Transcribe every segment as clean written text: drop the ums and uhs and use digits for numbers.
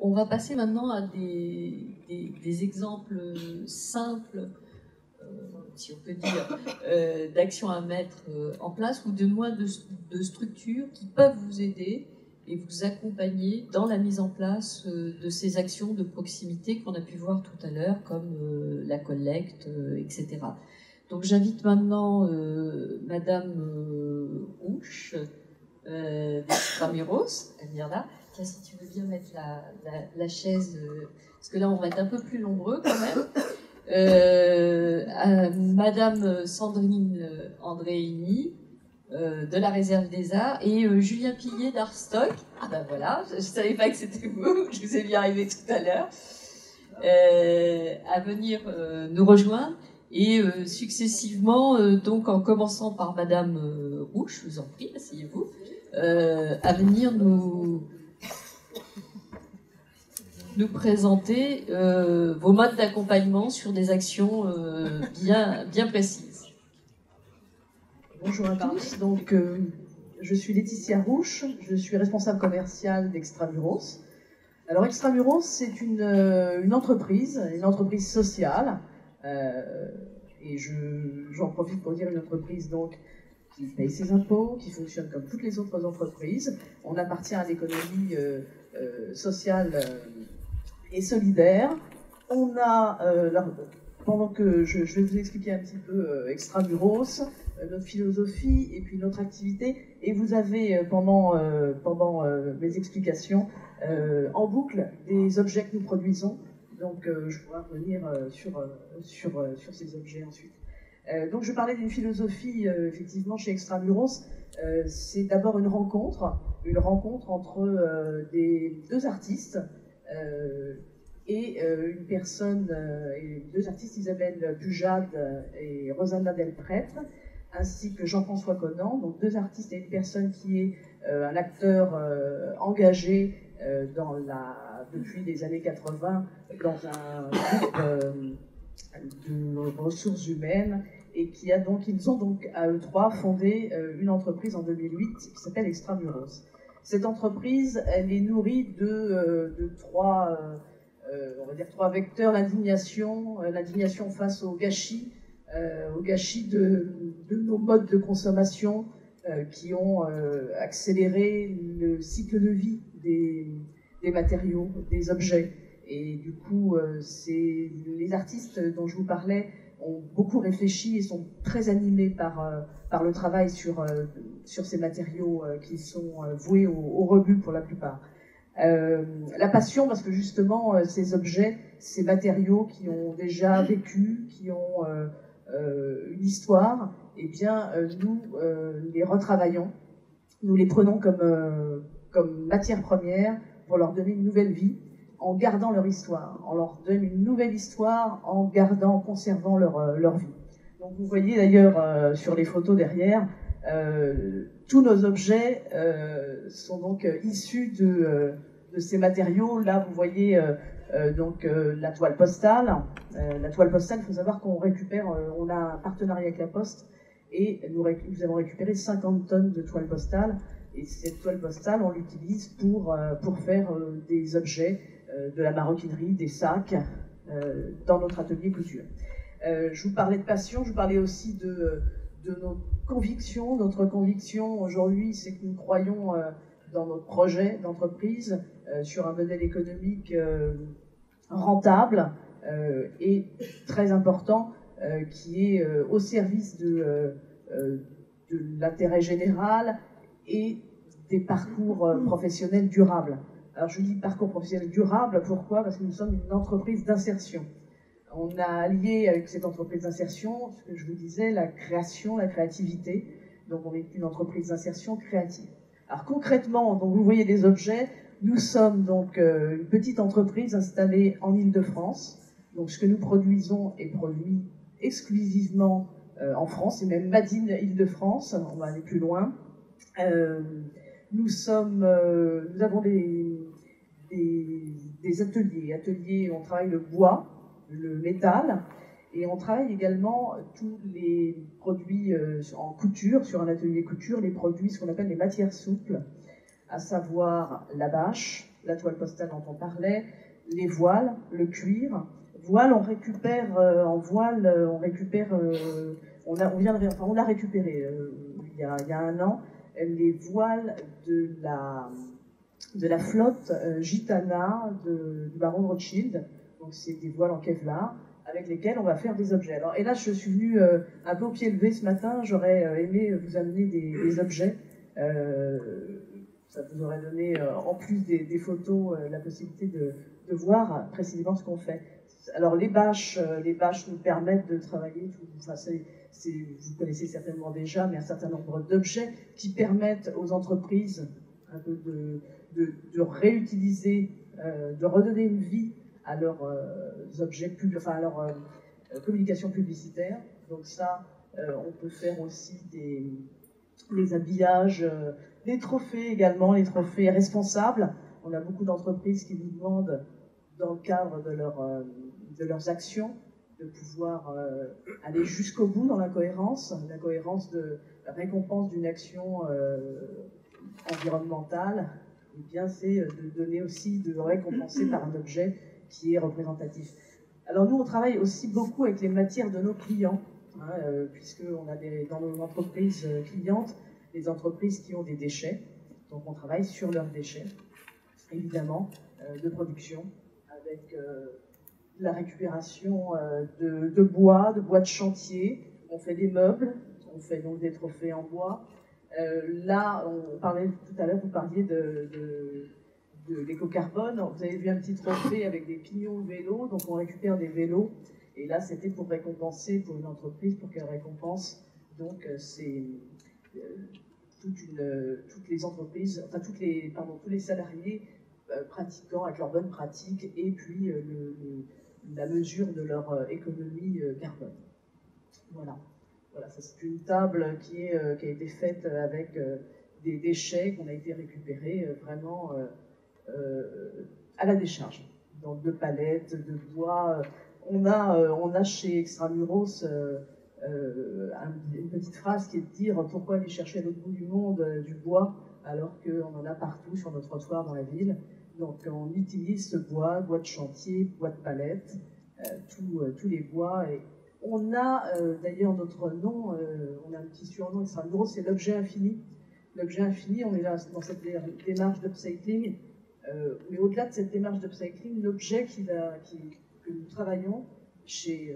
On va passer maintenant à des exemples simples, si on peut dire, d'actions à mettre en place, ou de moins de structures qui peuvent vous aider et vous accompagner dans la mise en place de ces actions de proximité qu'on a pu voir tout à l'heure, comme la collecte, etc. Donc j'invite maintenant Madame Ouche d'Extramuros, elle vient là. Tiens, si tu veux bien mettre la chaise, parce que là on va être un peu plus nombreux quand même. À Madame Sandrine Andréini de la Réserve des Arts et Julien Pillet d'Artstock. Ah ben voilà, je ne savais pas que c'était vous, je vous ai vu arriver tout à l'heure, à venir nous rejoindre. Et successivement, donc en commençant par Madame Rouche, je vous en prie, asseyez-vous, à venir nous présenter vos modes d'accompagnement sur des actions bien précises. Bonjour à tous, donc je suis Laetitia Rouche, je suis responsable commerciale d'Extramuros. Alors Extramuros, c'est une entreprise sociale, et j'en profite pour dire une entreprise donc qui paye ses impôts, qui fonctionne comme toutes les autres entreprises. On appartient à l'économie sociale et solidaire. On a, pendant que je vais vous expliquer un petit peu Extramuros, notre philosophie et puis notre activité, et vous avez pendant mes explications en boucle des objets que nous produisons, donc je pourrai revenir sur ces objets ensuite. Donc je parlais d'une philosophie effectivement chez Extramuros. C'est d'abord une rencontre entre deux artistes et une personne, et deux artistes, Isabelle Pujade et Rosanna Delprêtre, ainsi que Jean-François Conan, donc deux artistes et une personne qui est un acteur engagé depuis les années 80 dans un groupe de ressources humaines, et ils ont donc à eux trois fondé une entreprise en 2008 qui s'appelle Extramuros. Cette entreprise, elle est nourrie de trois vecteurs: l'indignation face au gâchis de nos modes de consommation qui ont accéléré le cycle de vie des matériaux, des objets. Et du coup, les artistes dont je vous parlais ont beaucoup réfléchi et sont très animés par le travail sur ces matériaux qui sont voués au rebut pour la plupart. La passion, parce que justement, ces objets, ces matériaux qui ont déjà vécu, qui ont une histoire, eh bien, nous les retravaillons, nous les prenons comme matière première pour leur donner une nouvelle vie, en gardant leur histoire. On leur donne une nouvelle histoire en conservant leur vie. Donc vous voyez d'ailleurs sur les photos derrière, tous nos objets sont donc issus de ces matériaux. Là, vous voyez la toile postale. La toile postale, il faut savoir qu'on récupère, on a un partenariat avec la Poste, et nous avons récupéré 50 tonnes de toile postale. Et cette toile postale, on l'utilise pour faire des objets, de la maroquinerie, des sacs, dans notre atelier couture. Je vous parlais de passion, je vous parlais aussi de nos convictions. Notre conviction aujourd'hui, c'est que nous croyons dans notre projet d'entreprise sur un modèle économique rentable et très important, qui est au service de l'intérêt général et des parcours professionnels durables. Alors je dis parcours professionnel durable, pourquoi? Parce que nous sommes une entreprise d'insertion. On a allié avec cette entreprise d'insertion, ce que je vous disais, la création, la créativité. Donc on est une entreprise d'insertion créative. Alors concrètement, donc vous voyez des objets. Nous sommes donc une petite entreprise installée en Île-de-France. Donc ce que nous produisons est produit exclusivement en France, et même Made in Île-de-France. On va aller plus loin. Nous avons des ateliers, on travaille le bois, le métal, et on travaille également tous les produits en couture, sur un atelier couture, les produits, ce qu'on appelle les matières souples. à savoir la bâche, la toile postale dont on parlait, les voiles, le cuir. Voile, on récupère en voile, on récupère, on l'a récupéré il y a un an, les voiles de la flotte gitana du baron de Rothschild. Donc c'est des voiles en Kevlar avec lesquels on va faire des objets. Alors, et là, je suis venue un peu au pied levé ce matin. J'aurais aimé vous amener des objets. Ça vous aurait donné, en plus des photos, la possibilité de voir précisément ce qu'on fait. Alors, les bâches nous permettent de travailler. Vous connaissez certainement déjà, mais un certain nombre d'objets qui permettent aux entreprises un peu de réutiliser, de redonner une vie à leurs objets, à leur communication publicitaire. Donc ça, on peut faire aussi des habillages, des trophées également, les trophées responsables. On a beaucoup d'entreprises qui nous demandent, dans le cadre de leurs actions, de pouvoir aller jusqu'au bout dans la cohérence de la récompense d'une action environnementale. Eh bien, c'est de donner aussi, de récompenser par un objet qui est représentatif. Alors nous, on travaille aussi beaucoup avec les matières de nos clients, hein, puisqu'on a dans nos entreprises clientes, des entreprises qui ont des déchets, donc on travaille sur leurs déchets, évidemment, de production, avec la récupération de bois de chantier, on fait des meubles, on fait donc des trophées en bois. Là, on parlait tout à l'heure, vous parliez de l'éco-carbone. Vous avez vu un petit trophée avec des pignons vélos, donc on récupère des vélos. Et là, c'était pour récompenser, pour une entreprise, pour qu'elle récompense. Donc, c'est toutes les entreprises, enfin tous les salariés pratiquant avec leurs bonnes pratiques et puis la mesure de leur économie carbone. Voilà. Voilà, ça c'est une table qui a été faite avec des déchets qu'on a été récupérés vraiment à la décharge. Donc de palettes, de bois. On a chez Extramuros une petite phrase qui est de dire pourquoi aller chercher à l'autre bout du monde du bois alors qu'on en a partout sur notre trottoir dans la ville. Donc on utilise ce bois de chantier, bois de palette, tous les bois. Et on a d'ailleurs notre nom, on a un petit surnom Extramuros, c'est l'objet infini. L'objet infini, on est là dans cette démarche d'upcycling. Mais au-delà de cette démarche d'upcycling, l'objet que nous travaillons chez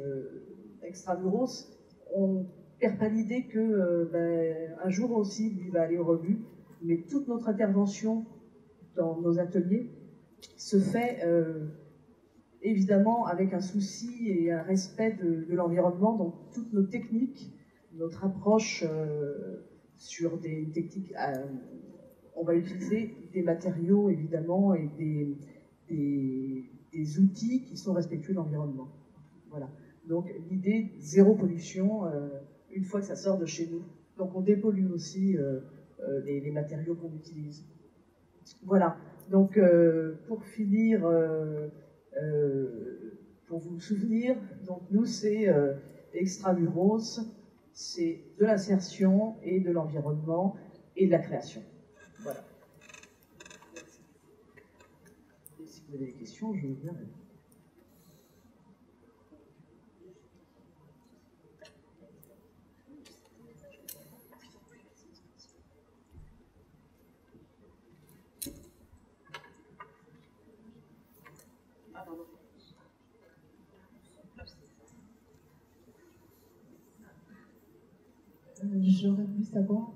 Extramuros, on ne perd pas l'idée que un jour aussi, lui va aller au rebut, mais toute notre intervention dans nos ateliers se fait évidemment avec un souci et un respect de l'environnement. Donc toutes nos techniques, notre approche sur des techniques, on va utiliser des matériaux évidemment et des outils qui sont respectueux de l'environnement. Voilà. Donc l'idée, zéro pollution une fois que ça sort de chez nous. Donc on dépollue aussi les matériaux qu'on utilise. Voilà. Donc pour finir, pour vous souvenir, donc nous c'est Extramuros, c'est de l'insertion et de l'environnement et de la création. Voilà. Merci. Et si vous avez des questions, je veux bien répondre. J'aurais voulu savoir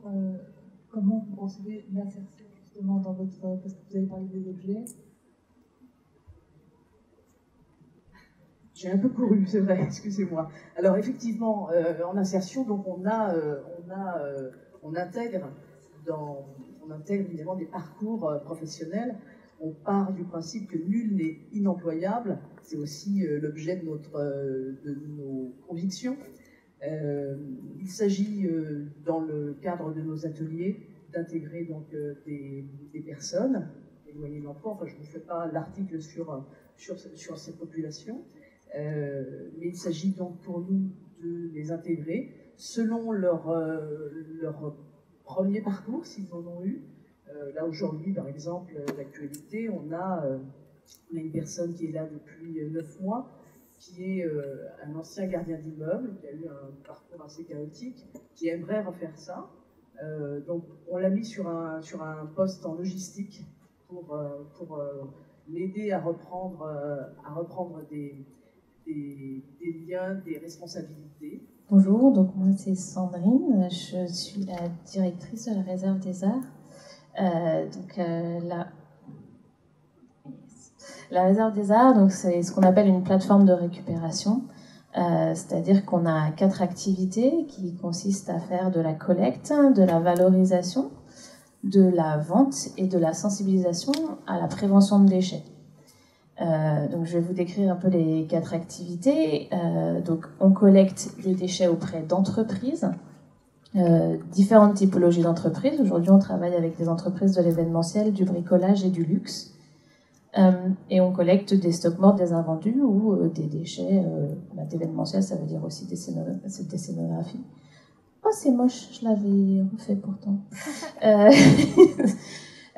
comment vous concevez l'insertion justement dans votre... parce que vous avez parlé des objets. J'ai un peu couru, c'est vrai, excusez-moi. Alors effectivement, en insertion, donc on intègre évidemment des parcours professionnels. On part du principe que nul n'est inemployable. C'est aussi l'objet de nos convictions. Il s'agit, dans le cadre de nos ateliers, d'intégrer donc des personnes éloignées de l'emploi. Enfin, je ne vous fais pas l'article sur cette population, mais il s'agit donc pour nous de les intégrer selon leur premier parcours, s'ils en ont eu, Là aujourd'hui, par exemple, l'actualité, on a une personne qui est là depuis 9 mois, qui est un ancien gardien d'immeuble, qui a eu un parcours assez chaotique, qui aimerait refaire ça. Donc on l'a mis sur un poste en logistique pour l'aider à reprendre des liens, des responsabilités. Bonjour, donc moi c'est Sandrine, je suis la directrice de la réserve des arts. La réserve des arts, donc c'est ce qu'on appelle une plateforme de récupération. C'est-à-dire qu'on a 4 activités qui consistent à faire de la collecte, de la valorisation, de la vente et de la sensibilisation à la prévention de déchets. Donc je vais vous décrire un peu les 4 activités. Donc on collecte des déchets auprès d'entreprises, différentes typologies d'entreprises. Aujourd'hui on travaille avec des entreprises de l'événementiel, du bricolage et du luxe. Et on collecte des stocks morts, des invendus ou des déchets d'événementiel, ça veut dire aussi des scénographies. Oh, c'est moche, je l'avais refait pourtant.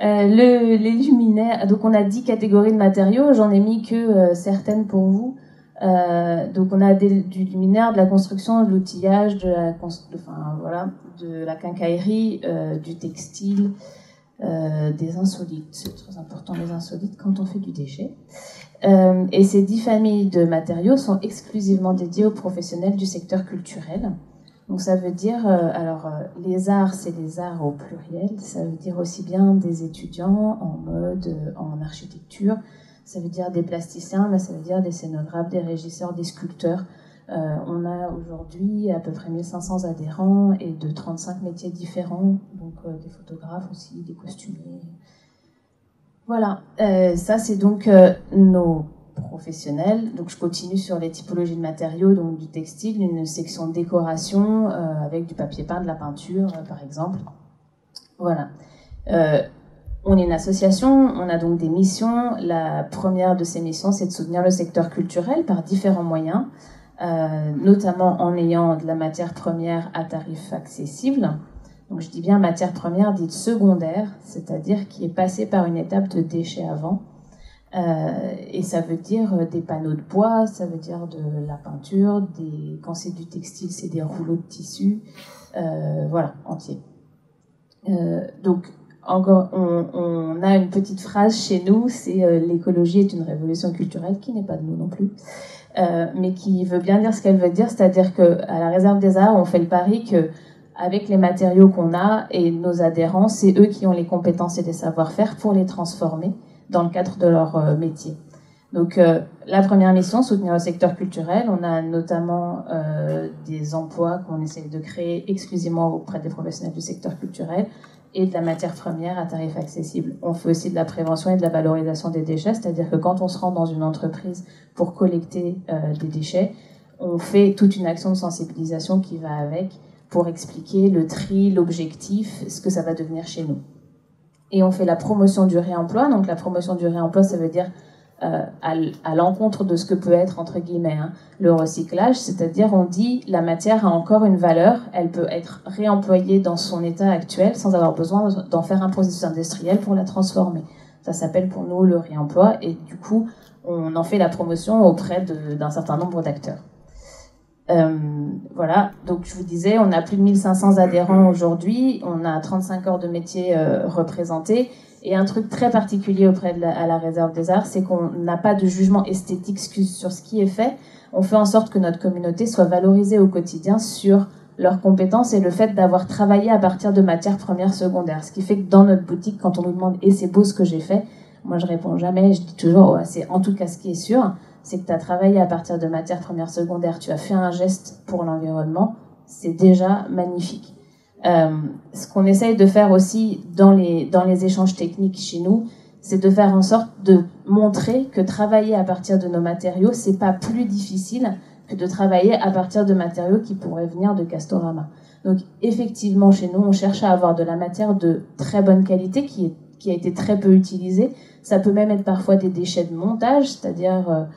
Les luminaires, donc on a 10 catégories de matériaux, j'en ai mis que certaines pour vous. Donc on a du luminaire, de la construction, de l'outillage, de la quincaillerie, du textile, des insolites, c'est très important les insolites quand on fait du déchet. Et ces 10 familles de matériaux sont exclusivement dédiées aux professionnels du secteur culturel. Donc ça veut dire, les arts, c'est les arts au pluriel, ça veut dire aussi bien des étudiants en mode, en architecture, ça veut dire des plasticiens, mais ça veut dire des scénographes, des régisseurs, des sculpteurs. On a aujourd'hui à peu près 1500 adhérents et de 35 métiers différents, donc des photographes aussi, des costumiers. Voilà, ça c'est donc nos professionnels. Donc je continue sur les typologies de matériaux, donc du textile, une section de décoration avec du papier peint, de la peinture par exemple. Voilà. On est une association, on a donc des missions. La première de ces missions, c'est de soutenir le secteur culturel par différents moyens. Notamment en ayant de la matière première à tarif accessible. Donc je dis bien matière première dite secondaire, c'est-à-dire qui est passée par une étape de déchets avant. Et ça veut dire des panneaux de bois, ça veut dire de la peinture, quand c'est du textile, c'est des rouleaux de tissu, voilà, entiers. Donc encore, on a une petite phrase chez nous, c'est l'écologie est une révolution culturelle, qui n'est pas de nous non plus. Mais qui veut bien dire ce qu'elle veut dire, c'est-à-dire qu'à la réserve des arts, on fait le pari qu'avec les matériaux qu'on a et nos adhérents, c'est eux qui ont les compétences et les savoir-faire pour les transformer dans le cadre de leur métier. Donc la première mission, soutenir le secteur culturel, on a notamment des emplois qu'on essaie de créer exclusivement auprès des professionnels du secteur culturel et de la matière première à tarif accessible. On fait aussi de la prévention et de la valorisation des déchets, c'est-à-dire que quand on se rend dans une entreprise pour collecter des déchets, on fait toute une action de sensibilisation qui va avec pour expliquer le tri, l'objectif, ce que ça va devenir chez nous. Et on fait la promotion du réemploi. Donc la promotion du réemploi, ça veut dire à l'encontre de ce que peut être, entre guillemets, le recyclage, c'est-à-dire on dit la matière a encore une valeur, elle peut être réemployée dans son état actuel sans avoir besoin d'en faire un processus industriel pour la transformer. Ça s'appelle pour nous le réemploi et du coup on en fait la promotion auprès d'un certain nombre d'acteurs. Voilà, donc je vous disais, on a plus de 1500 adhérents aujourd'hui, on a 35 heures de métier représentés. Et un truc très particulier à la réserve des arts, c'est qu'on n'a pas de jugement esthétique sur ce qui est fait. On fait en sorte que notre communauté soit valorisée au quotidien sur leurs compétences et le fait d'avoir travaillé à partir de matières premières secondaires. Ce qui fait que dans notre boutique, quand on nous demande « et c'est beau ce que j'ai fait », moi je réponds jamais, je dis toujours oh, « c'est en tout cas ce qui est sûr, c'est que tu as travaillé à partir de matières premières secondaires, tu as fait un geste pour l'environnement, c'est déjà magnifique ». Ce qu'on essaye de faire aussi dans les échanges techniques chez nous, c'est de faire en sorte de montrer que travailler à partir de nos matériaux, c'est pas plus difficile que de travailler à partir de matériaux qui pourraient venir de Castorama. Donc effectivement, chez nous, on cherche à avoir de la matière de très bonne qualité qui a été très peu utilisée. Ça peut même être parfois des déchets de montage, c'est-à-dire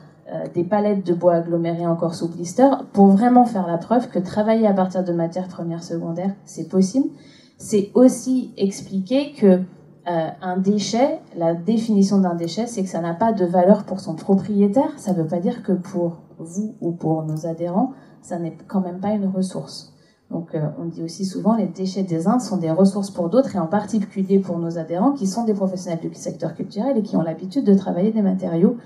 des palettes de bois agglomérées encore sous blister, pour vraiment faire la preuve que travailler à partir de matières premières secondaires, c'est possible. C'est aussi expliquer que Un déchet, la définition d'un déchet, c'est que ça n'a pas de valeur pour son propriétaire. Ça ne veut pas dire que pour vous ou pour nos adhérents, ça n'est quand même pas une ressource. Donc on dit aussi souvent les déchets des uns sont des ressources pour d'autres, et en particulier pour nos adhérents qui sont des professionnels du secteur culturel et qui ont l'habitude de travailler des matériaux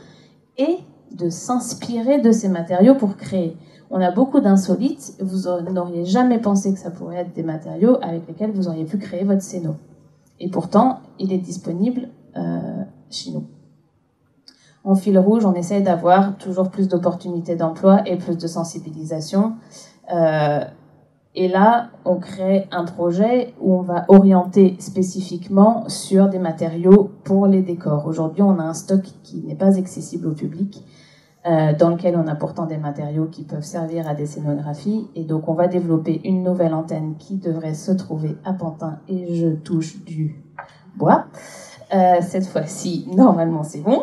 et de s'inspirer de ces matériaux pour créer. On a beaucoup d'insolites, vous n'auriez jamais pensé que ça pourrait être des matériaux avec lesquels vous auriez pu créer votre scéno. Et pourtant, il est disponible chez nous. En fil rouge, on essaye d'avoir toujours plus d'opportunités d'emploi et plus de sensibilisation. Et là, on crée un projet où on va orienter spécifiquement sur des matériaux pour les décors. Aujourd'hui, on a un stock qui n'est pas accessible au public, dans lequel on a pourtant des matériaux qui peuvent servir à des scénographies. Et donc, on va développer une nouvelle antenne qui devrait se trouver à Pantin, et je touche du bois. Cette fois-ci, normalement, c'est bon.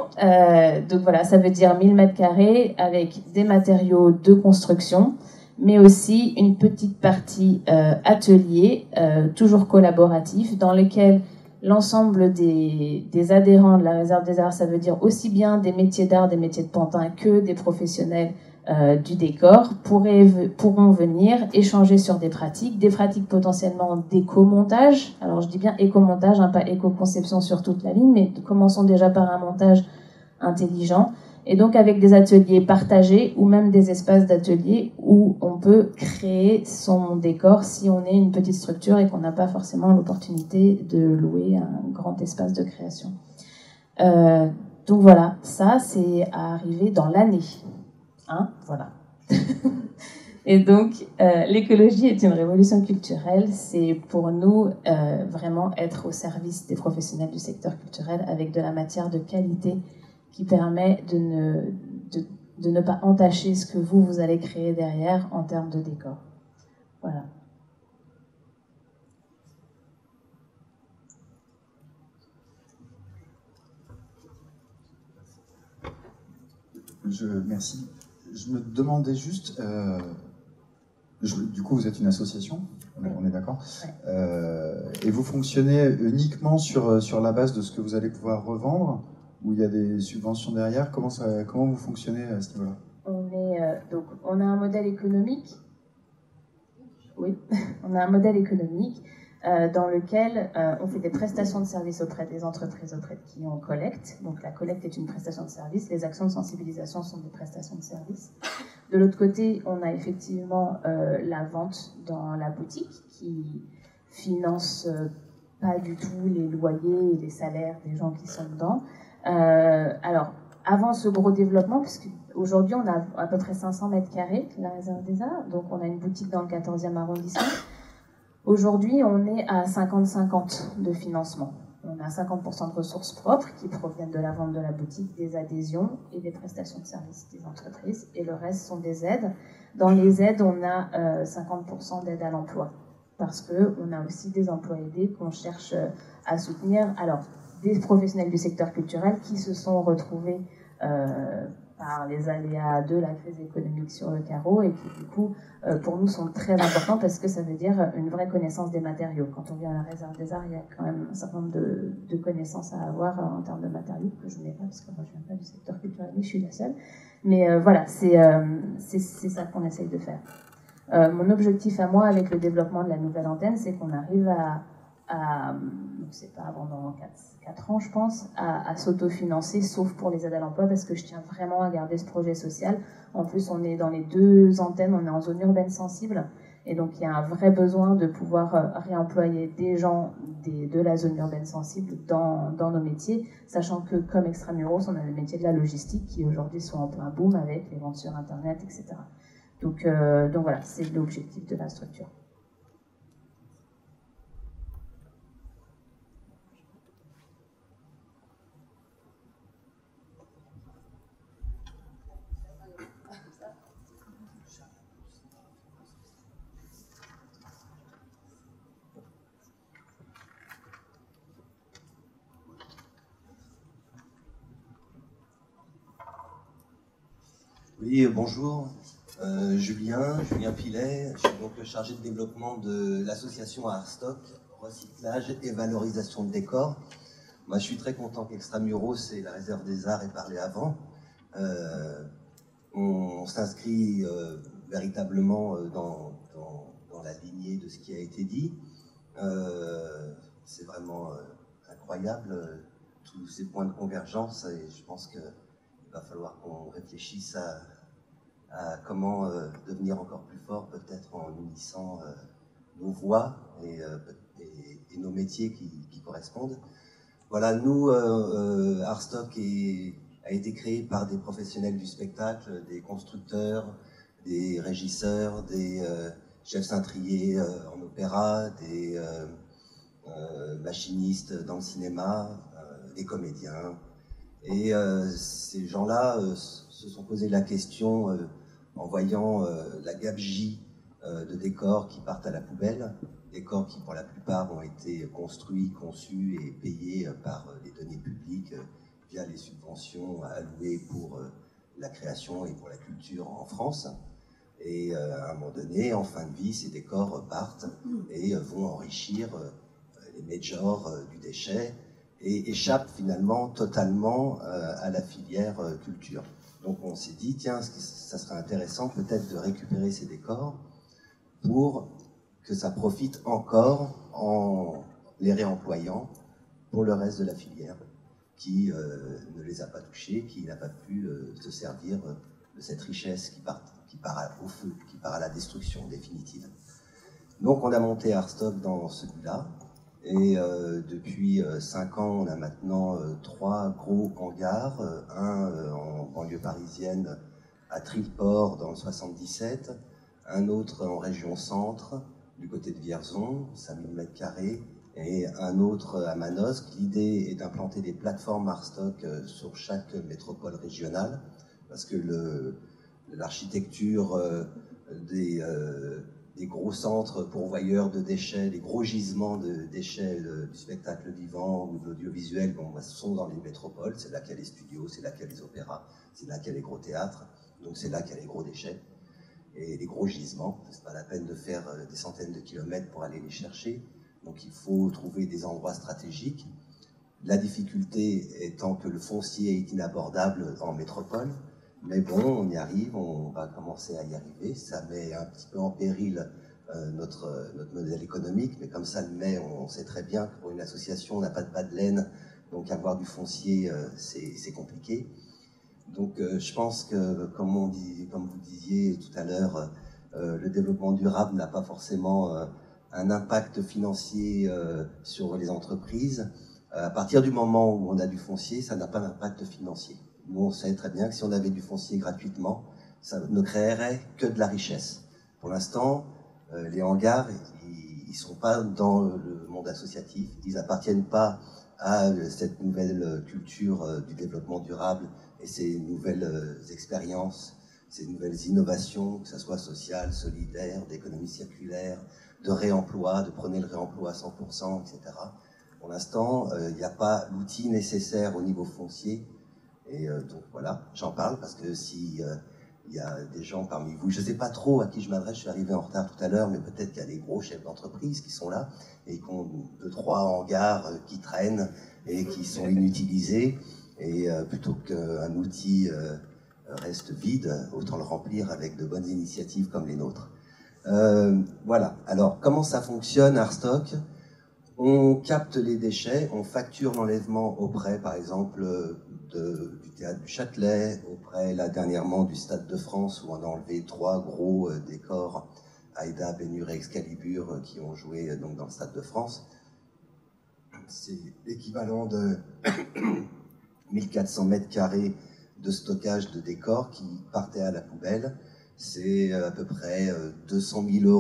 Donc voilà, ça veut dire 1000 m² avec des matériaux de construction, mais aussi une petite partie atelier, toujours collaboratif, dans lequel l'ensemble des adhérents de la Réserve des Arts, ça veut dire aussi bien des métiers d'art, des métiers de Pantin, que des professionnels du décor, pourront venir échanger sur des pratiques potentiellement d'éco-montage. Alors je dis bien éco-montage, hein, pas éco-conception sur toute la ligne, mais commençons déjà par un montage intelligent. Et donc avec des ateliers partagés ou même des espaces d'ateliers où on peut créer son décor si on est une petite structure et qu'on n'a pas forcément l'opportunité de louer un grand espace de création. Donc voilà, ça c'est à arriver dans l'année. Hein, voilà. Et donc l'écologie est une révolution culturelle, c'est pour nous vraiment être au service des professionnels du secteur culturel avec de la matière de qualité qui permet de ne pas entacher ce que vous allez créer derrière en termes de décor. Voilà. Merci. Je me demandais juste, du coup vous êtes une association, on est d'accord, ouais. Et vous fonctionnez uniquement sur la base de ce que vous allez pouvoir revendre, ou il y a des subventions derrière? Comment vous fonctionnez à ce niveau-là? Donc, on a un modèle économique. Oui, on a un modèle économique dans lequel on fait des prestations de services auprès des entreprises auprès de qui on collecte. Donc, la collecte est une prestation de service. Les actions de sensibilisation sont des prestations de service. De l'autre côté, on a effectivement la vente dans la boutique qui finance pas du tout les loyers et les salaires des gens qui sont dedans. Alors, avant ce gros développement, puisque aujourd'hui on a à peu près 500 m², la Réserve des Arts, donc on a une boutique dans le 14e arrondissement. Aujourd'hui, on est à 50-50 de financement. On a 50% de ressources propres qui proviennent de la vente de la boutique, des adhésions et des prestations de services des entreprises, et le reste sont des aides. Dans les aides, on a 50% d'aide à l'emploi, parce qu'on a aussi des emplois aidés qu'on cherche à soutenir. Alors, des professionnels du secteur culturel qui se sont retrouvés par les aléas de la crise économique sur le carreau et qui, du coup, pour nous, sont très importants parce que ça veut dire une vraie connaissance des matériaux. Quand on vient à la Réserve des Arts, il y a quand même un certain nombre de connaissances à avoir en termes de matériaux, que je n'ai pas, parce que moi, je ne viens pas du secteur culturel, je suis la seule. Mais voilà, c'est ça qu'on essaye de faire. Mon objectif à moi, avec le développement de la nouvelle antenne, c'est qu'on arrive c'est pas avant dans 4 ans, je pense, à s'autofinancer, sauf pour les aides à l'emploi, parce que je tiens vraiment à garder ce projet social. En plus, on est dans les 2 antennes, on est en zone urbaine sensible, et donc il y a un vrai besoin de pouvoir réemployer des gens de la zone urbaine sensible dans nos métiers, sachant que comme Extramuros, on a le métier de la logistique qui aujourd'hui sont en plein boom avec les ventes sur Internet, etc. Donc voilà, c'est l'objectif de la structure. Oui, bonjour, Julien Pilet, je suis donc le chargé de développement de l'association Artstock, recyclage et valorisation de décors. Moi, je suis très content qu'Extramuros et la Réserve des Arts aient parlé avant. On s'inscrit véritablement dans la lignée de ce qui a été dit. C'est vraiment incroyable, tous ces points de convergence, et je pense qu'il va falloir qu'on réfléchisse à comment devenir encore plus fort, peut-être en unissant nos voix et nos métiers qui correspondent. Voilà, nous, Artstock a été créé par des professionnels du spectacle, des constructeurs, des régisseurs, des chefs cintriers en opéra, des machinistes dans le cinéma, des comédiens. Et ces gens-là se sont posé la question en voyant la gabegie de décors qui partent à la poubelle, décors qui pour la plupart ont été construits, conçus et payés par les deniers publics via les subventions allouées pour la création et pour la culture en France. Et à un moment donné, en fin de vie, ces décors partent et vont enrichir les majors du déchet et échappent finalement totalement à la filière culture. Donc on s'est dit, tiens, ça serait intéressant peut-être de récupérer ces décors pour que ça profite encore en les réemployant pour le reste de la filière qui ne les a pas touchés, qui n'a pas pu se servir de cette richesse qui part au feu, qui part à la destruction définitive. Donc on a monté Artstock dans ce but-là, et depuis 5 ans, on a maintenant 3 gros hangars, un en banlieue parisienne à Triport dans le 77, un autre en région centre, du côté de Vierzon, 5000 m², et un autre à Manosque. L'idée est d'implanter des plateformes Artstock sur chaque métropole régionale, parce que l'architecture des gros centres pourvoyeurs de déchets, des gros gisements de déchets du spectacle vivant ou de l'audiovisuel, sont dans les métropoles. C'est là qu'il y a les studios, c'est là qu'il y a les opéras, c'est là qu'il y a les gros théâtres, donc c'est là qu'il y a les gros déchets et les gros gisements. C'est pas la peine de faire des centaines de kilomètres pour aller les chercher. Donc il faut trouver des endroits stratégiques. La difficulté étant que le foncier est inabordable en métropole, mais bon, on y arrive, on va commencer à y arriver. Ça met un petit peu en péril notre modèle économique, mais comme ça le met, on sait très bien que pour une association, on n'a pas de bas de laine, donc avoir du foncier, c'est compliqué. Donc je pense que, comme vous disiez tout à l'heure, le développement durable n'a pas forcément un impact financier sur les entreprises. À partir du moment où on a du foncier, ça n'a pas d'impact financier. Nous, on sait très bien que si on avait du foncier gratuitement, ça ne créerait que de la richesse. Pour l'instant, les hangars, ils ne sont pas dans le monde associatif, ils n'appartiennent pas à cette nouvelle culture du développement durable et ces nouvelles expériences, ces nouvelles innovations, que ce soit sociales, solidaires, d'économie circulaire, de réemploi, de prôner le réemploi à 100%, etc. Pour l'instant, il n'y a pas l'outil nécessaire au niveau foncier. Et donc voilà, j'en parle parce que si il y a des gens parmi vous, je ne sais pas trop à qui je m'adresse, je suis arrivé en retard tout à l'heure, mais peut-être qu'il y a des gros chefs d'entreprise qui sont là et qui ont 2-3 hangars qui traînent et qui sont inutilisés. Et plutôt qu'un outil reste vide, autant le remplir avec de bonnes initiatives comme les nôtres. Voilà, alors comment ça fonctionne Artstock ? On capte les déchets, on facture l'enlèvement auprès, par exemple, du théâtre du Châtelet, auprès, là, dernièrement, du Stade de France, où on a enlevé 3 gros décors, Aïda, Bénur et Excalibur, qui ont joué donc, dans le Stade de France. C'est l'équivalent de 1400 m² de stockage de décors qui partaient à la poubelle. C'est à peu près 200 000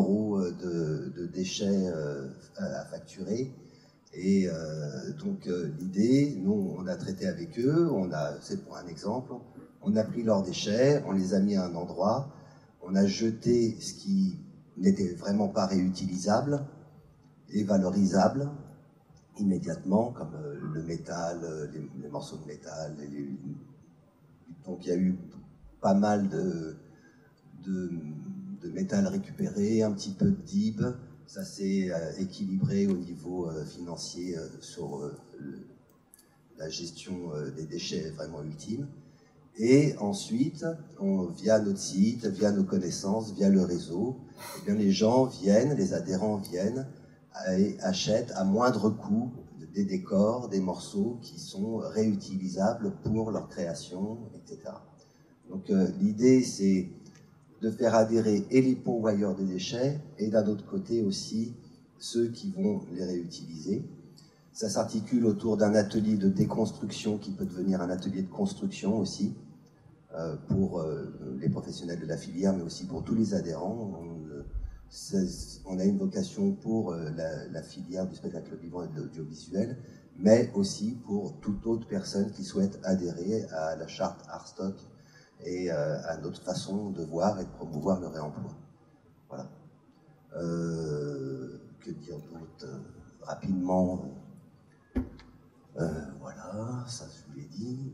€ de déchets à facturer. Et donc l'idée, nous on a traité avec eux, c'est pour un exemple, on a pris leurs déchets, on les a mis à un endroit, on a jeté ce qui n'était vraiment pas réutilisable et valorisable immédiatement, comme le métal, les morceaux de métal. Donc il y a eu pas mal de métal récupéré, un petit peu de dib, ça s'est équilibré au niveau financier sur la gestion des déchets vraiment ultime. Et ensuite, via notre site, via nos connaissances, via le réseau, eh bien, les gens viennent, les adhérents viennent et achètent à moindre coût des décors, des morceaux qui sont réutilisables pour leur création, etc. Donc l'idée, c'est de faire adhérer et les pourvoyeurs des déchets et d'un autre côté aussi ceux qui vont les réutiliser. Ça s'articule autour d'un atelier de déconstruction qui peut devenir un atelier de construction aussi, pour les professionnels de la filière, mais aussi pour tous les adhérents. On a une vocation pour la filière du spectacle vivant et de l'audiovisuel, mais aussi pour toute autre personne qui souhaite adhérer à la charte Artstock et à notre façon de voir et de promouvoir le réemploi. Voilà. Que dire d'autre rapidement? Voilà, ça je vous l'ai dit.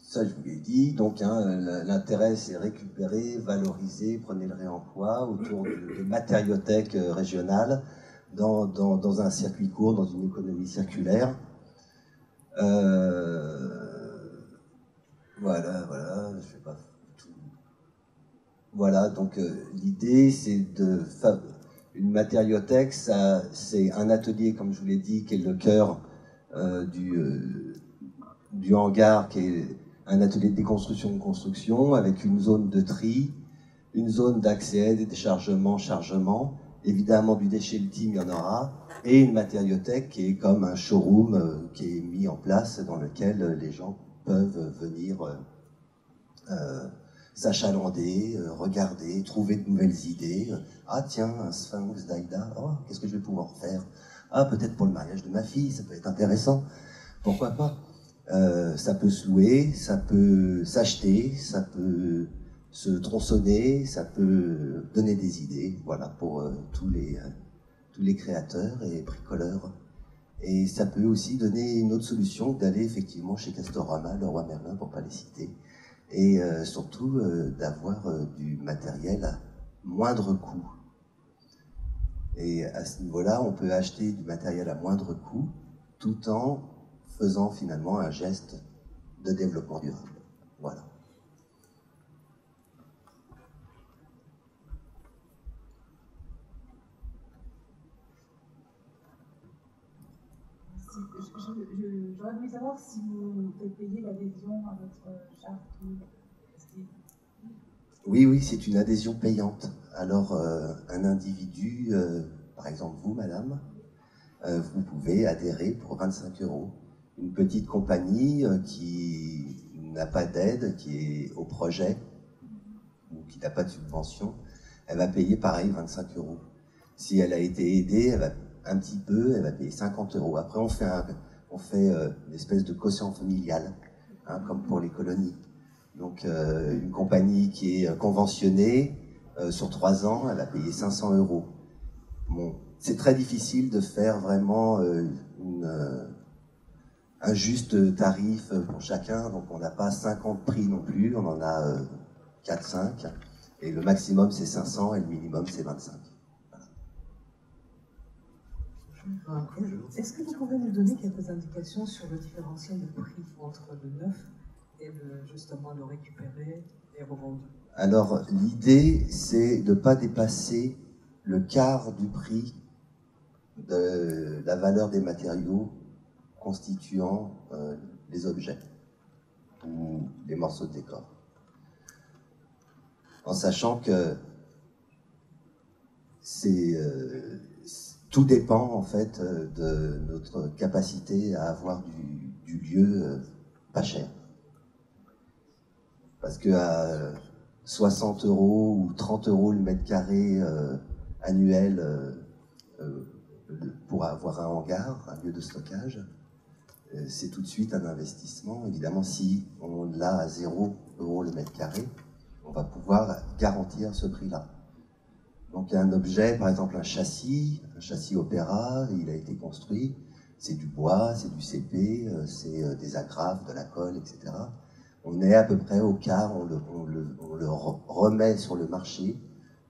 Ça, je vous l'ai dit. Donc, l'intérêt, c'est récupérer, valoriser, prenez le réemploi autour de matériothèques régionales dans un circuit court, dans une économie circulaire. Voilà, je vais pas tout. Voilà, donc l'idée, c'est une matériothèque, c'est un atelier, comme je vous l'ai dit, qui est le cœur du hangar, qui est un atelier de déconstruction avec une zone de tri, une zone d'accès, des déchargements, chargements, évidemment du déchet ultime, il y en aura, et une matériothèque qui est comme un showroom qui est mis en place dans lequel les gens peuvent venir s'achalander, regarder, trouver de nouvelles idées. Ah tiens, un sphinx d'Aïda, oh, qu'est-ce que je vais pouvoir faire? Ah, peut-être pour le mariage de ma fille, ça peut être intéressant. Pourquoi pas? Ça peut se louer, ça peut s'acheter, ça peut se tronçonner, ça peut donner des idées, voilà, pour tous les créateurs et bricoleurs. Et ça peut aussi donner une autre solution que d'aller effectivement chez Castorama, Leroy Merlin, pour ne pas les citer, et surtout d'avoir du matériel à moindre coût. Et à ce niveau-là, on peut acheter du matériel à moindre coût, tout en faisant finalement un geste de développement durable. Voilà. J'aurais voulu savoir si vous faites payer l'adhésion à votre charte. Oui, c'est une adhésion payante. Alors, un individu, par exemple vous, madame, vous pouvez adhérer pour 25 €. Une petite compagnie qui n'a pas d'aide, qui est au projet, ou qui n'a pas de subvention, elle va payer pareil 25 €. Si elle a été aidée, elle va un petit peu, elle va payer 50 €. Après, on fait une espèce de quotient familial, hein, comme pour les colonies. Donc, une compagnie qui est conventionnée, sur 3 ans, elle va payer 500 €. Bon, c'est très difficile de faire vraiment un juste tarif pour chacun, donc on n'a pas 50 prix non plus, on en a 4-5, et le maximum c'est 500 et le minimum c'est 25. Voilà. Est-ce que vous pouvez nous donner quelques indications sur le différentiel de prix entre le neuf et justement le récupéré et revendu? Alors l'idée c'est de ne pas dépasser le quart du prix de la valeur des matériaux constituant les objets ou les morceaux de décor. En sachant que tout dépend en fait de notre capacité à avoir du lieu pas cher. Parce que à 60 € ou 30 € le mètre carré annuel pour avoir un hangar, un lieu de stockage, c'est tout de suite un investissement. Évidemment, si on l'a à 0 € le mètre carré, on va pouvoir garantir ce prix-là. Donc un objet, par exemple un châssis Opéra, il a été construit, c'est du bois, c'est du CP, c'est des agrafes, de la colle, etc. On est à peu près au quart, on le remet sur le marché,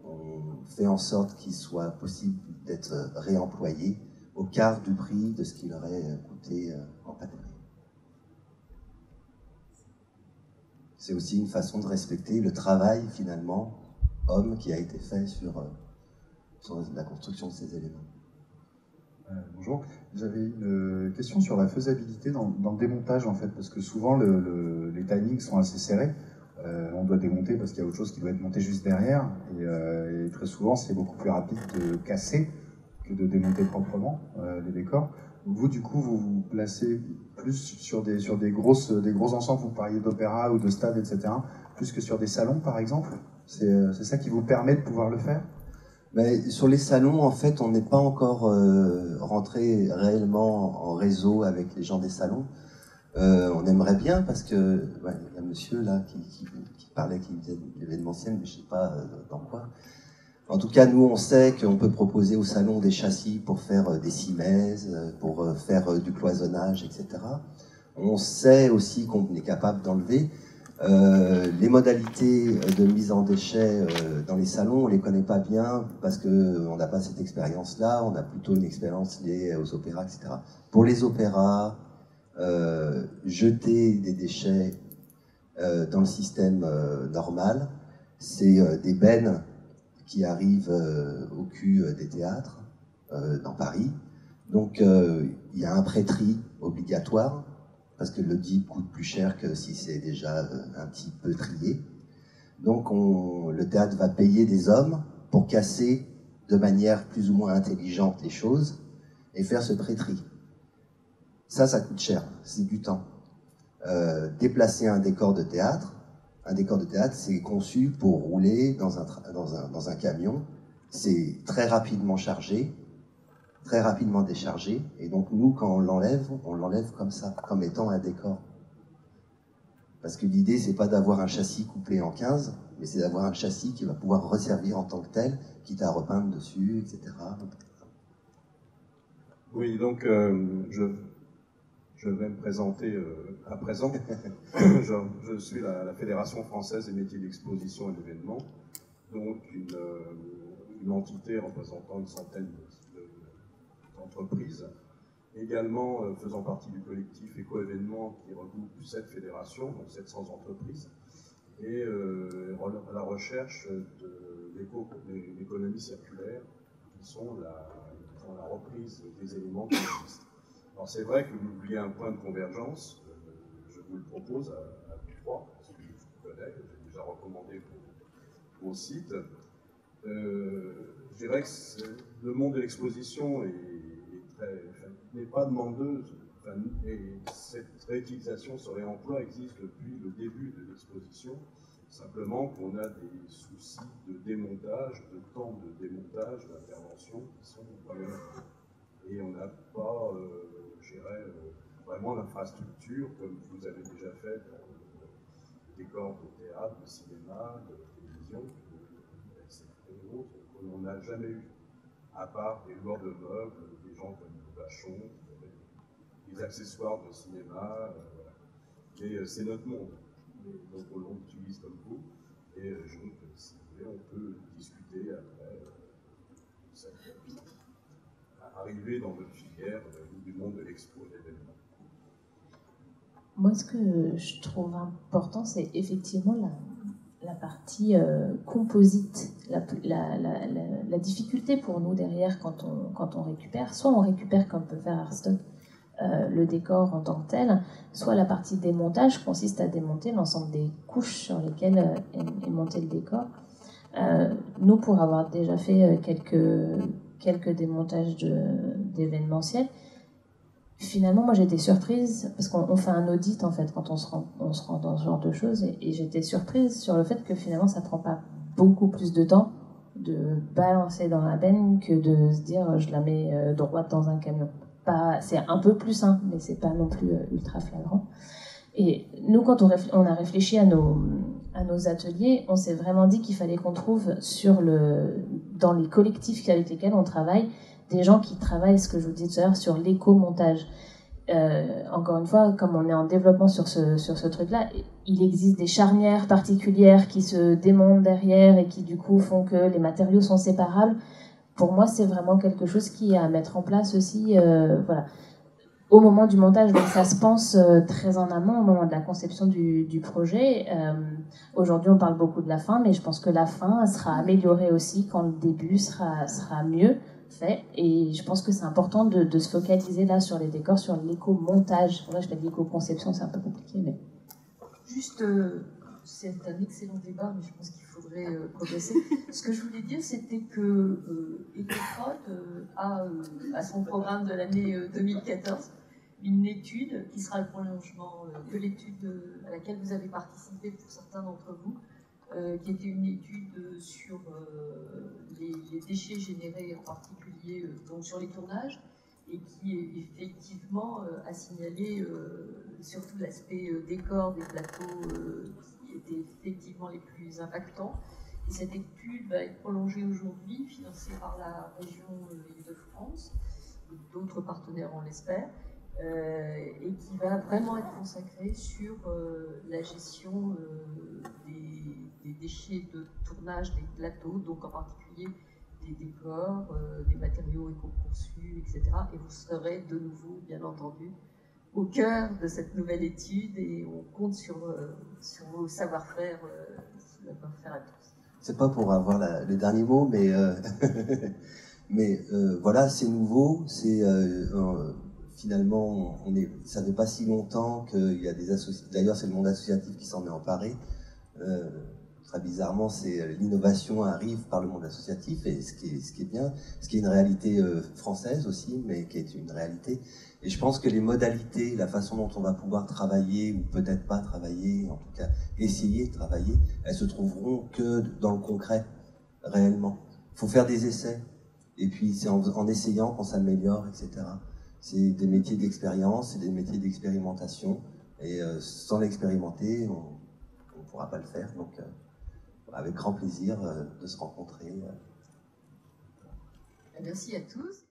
on fait en sorte qu'il soit possible d'être réemployé au quart du prix de ce qu'il aurait coûté en papier. C'est aussi une façon de respecter le travail, finalement, homme, qui a été fait sur la construction de ces éléments. Bonjour, j'avais une question sur la faisabilité dans le démontage, en fait, parce que souvent les timings sont assez serrés. On doit démonter parce qu'il y a autre chose qui doit être monté juste derrière, et très souvent c'est beaucoup plus rapide de casser que de démonter proprement les décors. Vous, du coup, vous vous placez plus sur des gros ensembles, vous parliez d'opéra ou de stade, etc., plus que sur des salons, par exemple. C'est ça qui vous permet de pouvoir le faire? Mais sur les salons, en fait, on n'est pas encore rentré réellement en réseau avec les gens des salons. On aimerait bien, parce que il y a un monsieur là qui parlait, qui faisait de l'événementiel, mais je ne sais pas dans quoi. En tout cas, nous, on sait qu'on peut proposer au salon des châssis pour faire des cimaises, pour faire du cloisonnage, etc. On sait aussi qu'on est capable d'enlever. Les modalités de mise en déchets dans les salons, on ne les connaît pas bien parce qu'on n'a pas cette expérience-là, on a plutôt une expérience liée aux opéras, etc. Pour les opéras, jeter des déchets dans le système normal, c'est des bennes qui arrivent au cul des théâtres dans Paris. Donc il y a un pré-tri obligatoire, parce que le DIP coûte plus cher que si c'est déjà un petit peu trié. Donc le théâtre va payer des hommes pour casser de manière plus ou moins intelligente les choses et faire ce pré-tri. Ça coûte cher, c'est du temps. Déplacer un décor de théâtre, c'est conçu pour rouler dans un camion. C'est très rapidement chargé, très rapidement déchargé. Et donc nous, quand on l'enlève comme ça, comme étant un décor. Parce que l'idée, c'est pas d'avoir un châssis coupé en 15, mais c'est d'avoir un châssis qui va pouvoir resservir en tant que tel, quitte à repeindre dessus, etc. Oui, donc je vais me présenter à présent. Je suis la Fédération française des métiers d'exposition et d'événements, donc une entité représentant une centaine d'entreprises, également faisant partie du collectif Éco-événements qui regroupe cette fédération, donc 700 entreprises, et à la recherche de l'économie circulaire, qui sont la reprise des éléments qui existent. Alors c'est vrai que vous y a un point de convergence, je vous le propose à tous trois, parce que je vous connais, j'ai déjà recommandé vos sites. Je dirais que le monde de l'exposition n'est pas demandeuse, et cette réutilisation sur réemploi existe depuis le début de l'exposition, simplement qu'on a des soucis de démontage, de temps de démontage, d'intervention qui sont problématiques. Et on n'a pas, je dirais, vraiment l'infrastructure comme vous avez déjà fait dans le décor de théâtre, de cinéma, de télévision, etc. qu'on n'a jamais eu, à part des loueurs de meubles, des gens comme Vachon, des accessoires de cinéma, voilà. Mais c'est notre monde, et donc on l'utilise comme vous, et je trouve que si vous voulez, on peut discuter après arriver dans votre filière du monde de l'expo et de l'événement. Moi, ce que je trouve important, c'est effectivement la partie composite, la difficulté pour nous derrière quand on récupère. Soit on récupère, comme peut faire Arstock, le décor en tant que tel, soit la partie démontage consiste à démonter l'ensemble des couches sur lesquelles est monté le décor. Nous, pour avoir déjà fait quelques démontages d'événementiel, finalement, moi j'étais surprise, parce qu'on fait un audit en fait quand on se rend dans ce genre de choses, et j'étais surprise sur le fait que finalement ça prend pas beaucoup plus de temps de balancer dans la benne que de se dire je la mets droite dans un camion. C'est un peu plus simple, mais c'est pas non plus ultra flagrant. Et nous, quand on a réfléchi à nos ateliers, on s'est vraiment dit qu'il fallait qu'on trouve dans les collectifs avec lesquels on travaille, des gens qui travaillent, ce que je vous disais tout à l'heure, sur l'éco-montage. Encore une fois, comme on est en développement sur ce truc-là, il existe des charnières particulières qui se démontent derrière et qui du coup font que les matériaux sont séparables. pour moi, c'est vraiment quelque chose qui est à mettre en place aussi, voilà, au moment du montage. Donc ça se pense très en amont, au moment de la conception du projet. Aujourd'hui, on parle beaucoup de la fin, mais je pense que la fin sera améliorée aussi quand le début sera mieux fait. Et je pense que c'est important de se focaliser là sur les décors, sur l'éco-montage. Moi, je fais de l'éco-conception, c'est un peu compliqué, mais... Juste, c'est un excellent débat, mais je pense qu'il faudrait progresser. Ce que je voulais dire, c'était que Ecoprod a son programme de l'année 2014, une étude qui sera le prolongement de l'étude à laquelle vous avez participé pour certains d'entre vous, qui était une étude sur les déchets générés en particulier donc sur les tournages, et qui effectivement a signalé surtout l'aspect décor des plateaux qui étaient effectivement les plus impactants. Et cette étude va être prolongée aujourd'hui, financée par la région Île-de-France, et d'autres partenaires on l'espère, et qui va vraiment être consacrée sur la gestion des déchets de tournage des plateaux, donc en particulier des décors, des matériaux éco-conçus, etc. Et vous serez de nouveau, bien entendu, au cœur de cette nouvelle étude et on compte sur vos savoir-faire à tous. C'est pas pour avoir le dernier mot, mais, voilà, c'est nouveau. Finalement, ça fait pas si longtemps qu'il y a des associations. D'ailleurs, c'est le monde associatif qui s'en est emparé. Très bizarrement, l'innovation arrive par le monde associatif, et ce qui est bien, ce qui est une réalité française aussi, mais qui est une réalité. Et je pense que les modalités, la façon dont on va pouvoir travailler, ou peut-être pas travailler, en tout cas essayer de travailler, elles se trouveront que dans le concret, réellement. Il faut faire des essais, et puis c'est en essayant qu'on s'améliore, etc. C'est des métiers d'expérience, c'est des métiers d'expérimentation, et sans l'expérimenter, on ne pourra pas le faire. Donc, avec grand plaisir de se rencontrer. Merci à tous.